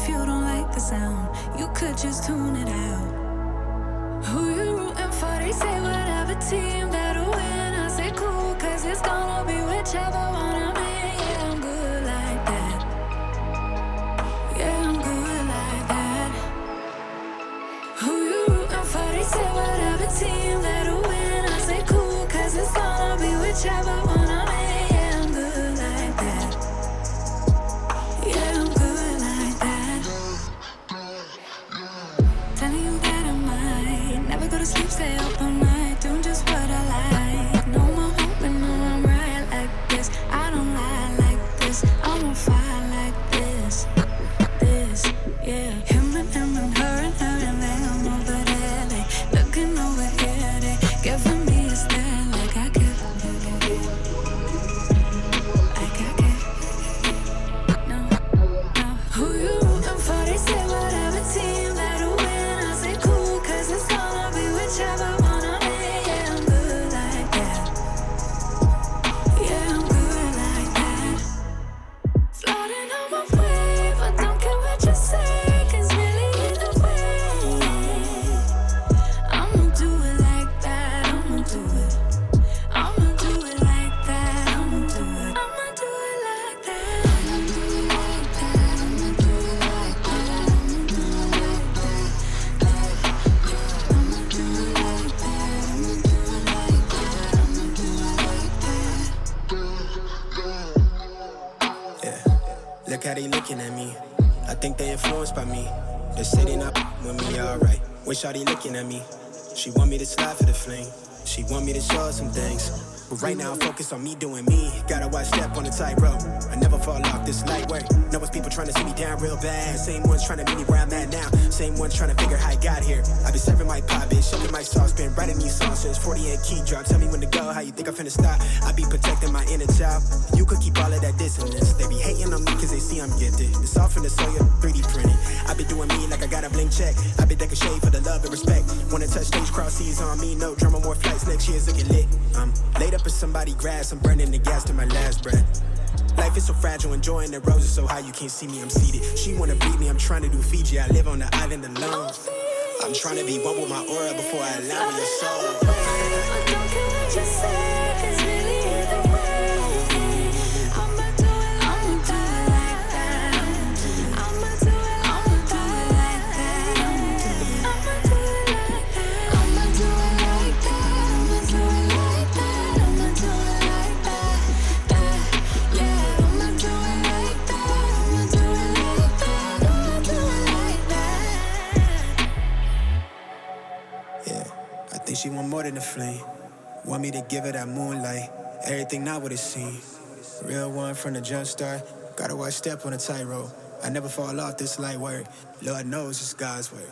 you don't like the sound, you could just tune it out. Who you rooting for? They say whatever team that'll win. I say cool, cause it's gonna be whichever one I'm in. Yeah, I'm good like that. Yeah, I'm good like that. Who you rooting for? They say whatever team that'll win. I say cool, cause it's gonna be whichever one I'm in. Yeah, I'm good like that. Yeah, I'm good like that. Telling you that I might never go to sleep, stay up all night, doing just what I like. No more hoping, no, I'm right like this. I don't lie like this, I'm on fire like this. This, yeah. Him and her and them over there. They looking over here, they giving me a stare like I care. Like I care. No, no. Who you rooting for? They say whatever team that'll win. I say cool, cause it's gonna be whichever one I'm in. Yeah, I'm good like that. Yeah, I'm good like that. Floating on my wave, but don't care what you say, cause really either way, I'ma do it like that, I'ma do it. I'ma do it like that, I'ma do it. I'ma do it like that, I'ma do it like that, I'ma do it like that, I'ma do it like that. I'ma do it like that, I'ma do it like that, I'ma do it like that. Yeah, look how they looking at me. I think they influenced by me. They say they not with me, alright. Wish how they looking at me. She want me to slide for the fling. She want me to show her some things. But right now I'm focused on me doing me. Gotta watch step on the tightrope. I never fall off this light work. Know it's people trying to see me down real bad. Same ones trying to meet me where I'm at now. Same ones trying to figure how I got here. I been serving my pop, bitch, shoving my sauce, been writing these songs since 48 key drop. Tell me when to go, how you think I'm finna stop? I be protecting my inner child. You could keep all of that dissonance. They be hating on me cause they see I'm gifted. It's all from the soil, 3D printed. I be doing me like I got a blank check. I been decking shade for the love and respect. Wanna touch stage, cross seas on me, no drama, more flights, next year's looking lit. I'm laid up in somebody's grass, I'm burning the gas to my last breath. Life is so fragile, enjoying the roses so high you can't see me, I'm seated. She wanna breed me, I'm trying to do Fiji, I live on the island alone. I'm trying to be one with my aura before I allow your soul. But don't care what you say, cause really either way, I'ma do it like that. I'ma do it like that. I'ma do it like that. I'ma do it like that. I'ma do it like that. I'ma do it like that. Yeah, I'ma do it like that. I'ma do it like that. I'ma do it like that. Yeah, I think she want more than a flame. Want me to give her that moonlight. Everything not what it seems. Real one from the jump start. Gotta watch step on a tightrope. I never fall off this light work. Lord knows it's God's work.